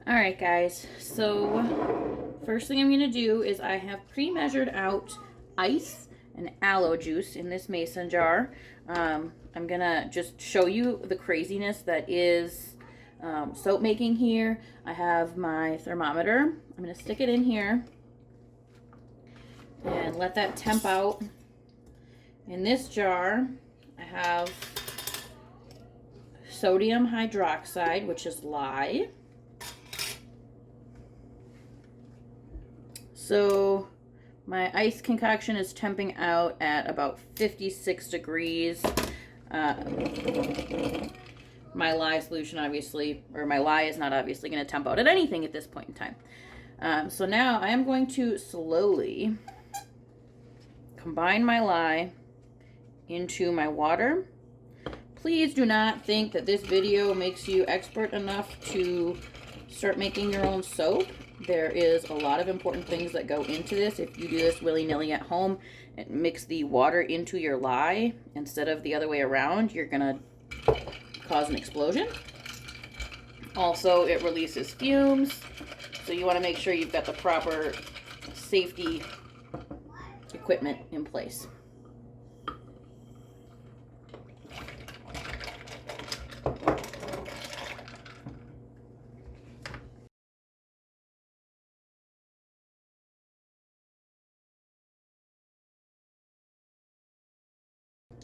All right, guys, so first thing I'm going to do is I have pre-measured out ice and aloe juice in this mason jar. I'm going to just show you the craziness that is soap making here. I have my thermometer. I'm going to stick it in here and let that temp out. In this jar, I have sodium hydroxide, which is lye. So my ice concoction is temping out at about 56 degrees. My lye solution obviously, or my lye is not obviously going to temp out at anything at this point in time. So now I am going to slowly combine my lye into my water. Please do not think that this video makes you expert enough to start making your own soap. There is a lot of important things that go into this. If you do this willy-nilly at home and mix the water into your lye instead of the other way around, you're gonna cause an explosion. Also, it releases fumes, so you want to make sure you've got the proper safety equipment in place.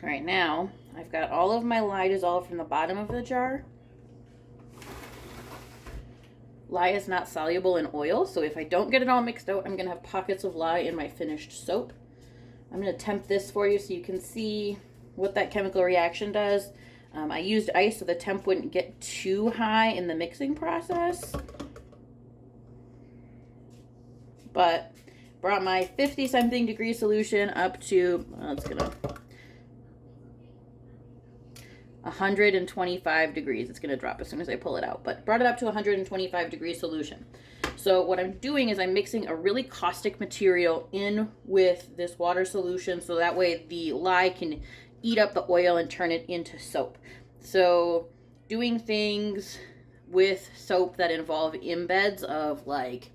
All right, now I've got all of my lye dissolved from the bottom of the jar. Lye is not soluble in oil, so if I don't get it all mixed out, I'm going to have pockets of lye in my finished soap. I'm going to temp this for you so you can see what that chemical reaction does. I used ice so the temp wouldn't get too high in the mixing process, but brought my 50-something degree solution up to, it's going to 125 degrees. It's going to drop as soon as I pull it out, but brought it up to 125 degree solution. So what I'm doing is I'm mixing a really caustic material in with this water solution so that way the lye can eat up the oil and turn it into soap. So doing things with soap that involve embeds of like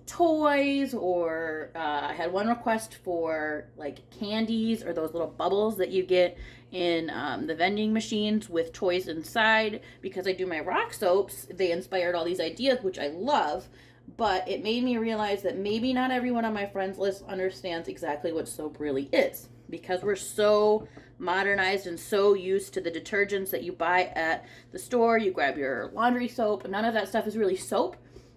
toys, or I had one request for like candies or those little bubbles that you get in the vending machines with toys inside. Because I do my rock soaps, they inspired all these ideas, which I love, but it made me realize that maybe not everyone on my friends list understands exactly what soap really is, because we're so modernized and so used to the detergents that you buy at the store. You grab your laundry soap, none of that stuff is really soap.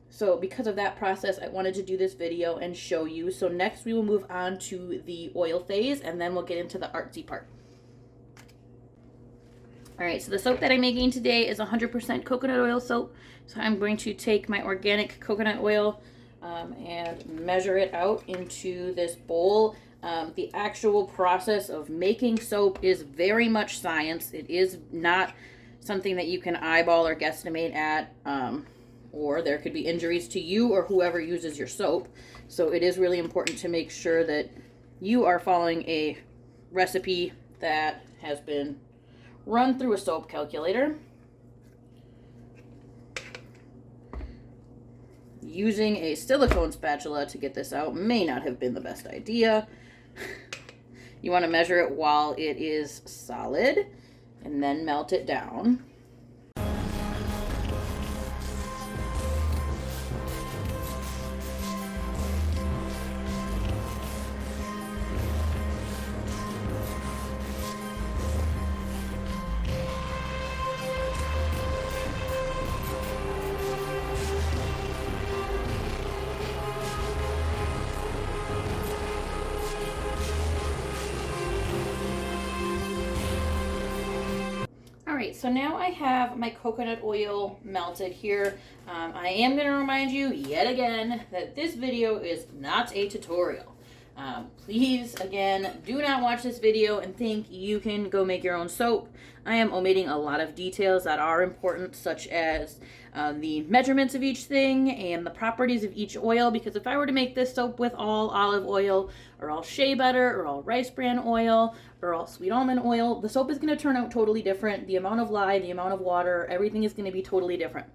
So because of that process, I wanted to do this video and show you. So next we will move on to the oil phase, and then we'll get into the artsy part. All right, so the soap that I'm making today is 100% coconut oil soap. So I'm going to take my organic coconut oil and measure it out into this bowl. The actual process of making soap is very much science. It is not something that you can eyeball or guesstimate at, or there could be injuries to you or whoever uses your soap. So it is really important to make sure that you are following a recipe that has been run through a soap calculator. Using a silicone spatula to get this out may not have been the best idea. You want to measure it while it is solid and then melt it down. Alright, so now I have my coconut oil melted here. I am going to remind you yet again that this video is not a tutorial. Please, again, do not watch this video and think you can go make your own soap. I am omitting a lot of details that are important, such as the measurements of each thing and the properties of each oil, because if I were to make this soap with all olive oil or all shea butter or all rice bran oil or all sweet almond oil, the soap is going to turn out totally different. The amount of lye, the amount of water, everything is going to be totally different.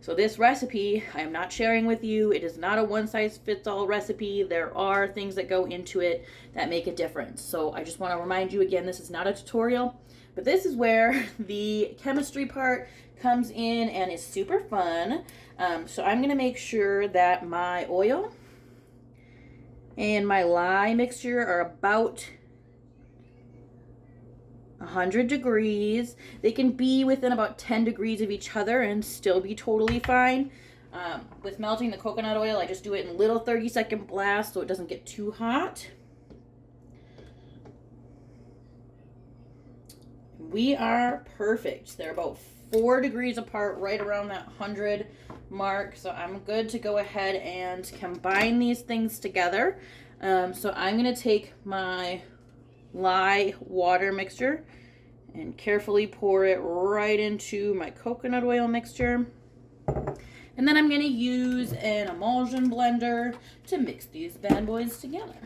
So this recipe, I am not sharing with you. It is not a one-size-fits-all recipe. There are things that go into it that make a difference. So I just want to remind you again, this is not a tutorial, but this is where the chemistry part comes in and is super fun. So I'm going to make sure that my oil and my lye mixture are about 100 degrees. They can be within about 10 degrees of each other and still be totally fine. With melting the coconut oil, I just do it in little 30-second blasts so it doesn't get too hot. We are perfect. They're about 4 degrees apart, right around that 100 mark. So I'm good to go ahead and combine these things together. So I'm going to take my lye water mixture and carefully pour it right into my coconut oil mixture. And then I'm going to use an emulsion blender to mix these bad boys together.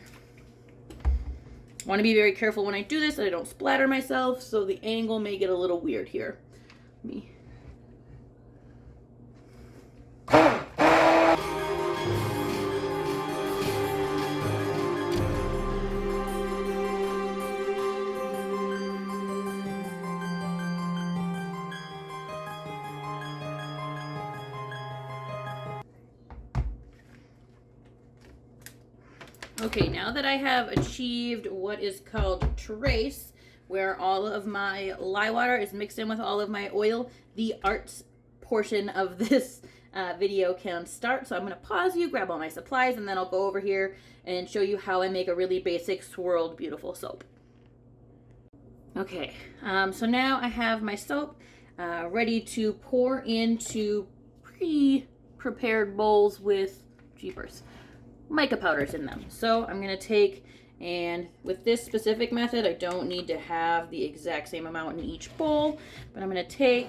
I want to be very careful when I do this that I don't splatter myself, so the angle may get a little weird here. Okay, now that I have achieved what is called trace, where all of my lye water is mixed in with all of my oil, the arts portion of this video can start. So I'm going to pause you, grab all my supplies, and then I'll go over here and show you how I make a really basic swirled beautiful soap. Okay, so now I have my soap ready to pour into pre-prepared bowls with jeepers, mica powders in them. So I'm going to take, and with this specific method, I don't need to have the exact same amount in each bowl, but I'm going to take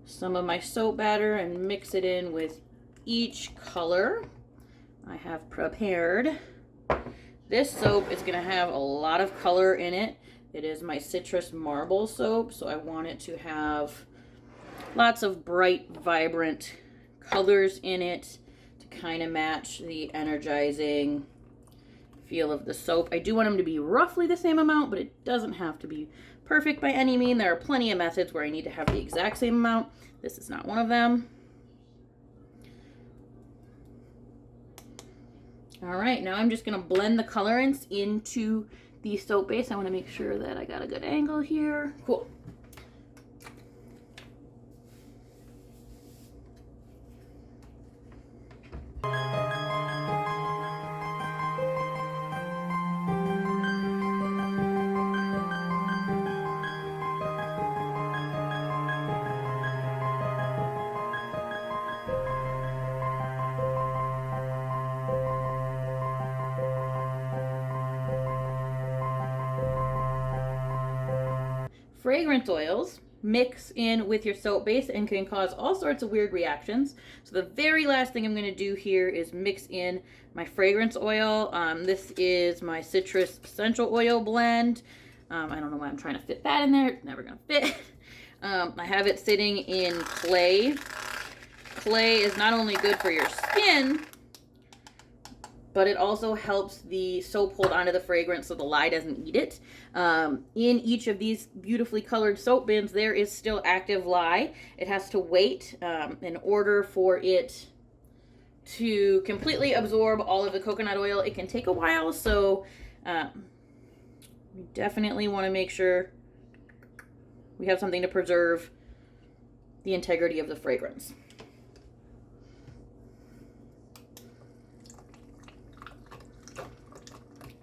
some of my soap batter and mix it in with each color I have prepared. This soap is going to have a lot of color in it. It is my citrus marble soap, so I want it to have lots of bright, vibrant colors in it to kind of match the energizing feel of the soap. I do want them to be roughly the same amount, but it doesn't have to be perfect by any means. There are plenty of methods where I need to have the exact same amount. This is not one of them. All right, now I'm just going to blend the colorants into the soap base. I want to make sure that I got a good angle here. Cool. Fragrance oils mix in with your soap base and can cause all sorts of weird reactions. So the very last thing I'm going to do here is mix in my fragrance oil. This is my citrus essential oil blend. I don't know why I'm trying to fit that in there. It's never going to fit. I have it sitting in clay. Clay is not only good for your skin, but it also helps the soap hold onto the fragrance so the lye doesn't eat it. In each of these beautifully colored soap bins, there is still active lye. It has to wait in order for it to completely absorb all of the coconut oil. It can take a while, so we definitely want to make sure we have something to preserve the integrity of the fragrance.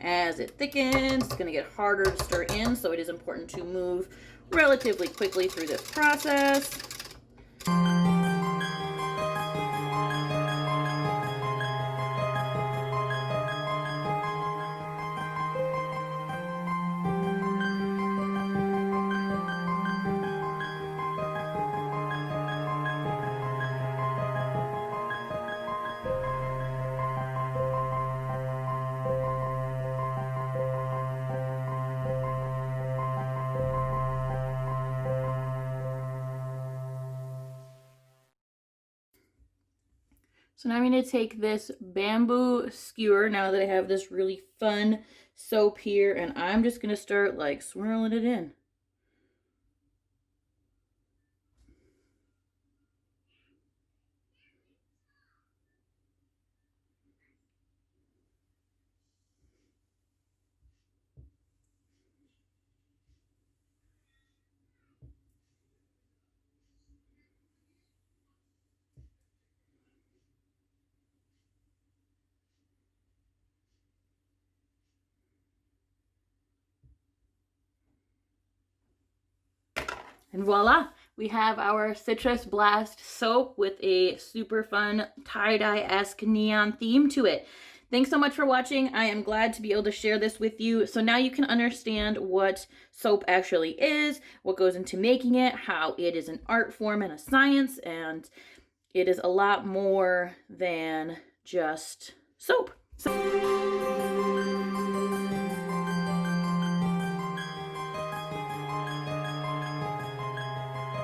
As it thickens, it's going to get harder to stir in, so it is important to move relatively quickly through this process. So now I'm going to take this bamboo skewer, now that I have this really fun soap here, and I'm just going to start like swirling it in. And voila, we have our Citrus Blast soap with a super fun tie-dye-esque neon theme to it. Thanks so much for watching. I am glad to be able to share this with you. So now you can understand what soap actually is, what goes into making it, how it is an art form and a science, and it is a lot more than just soap. So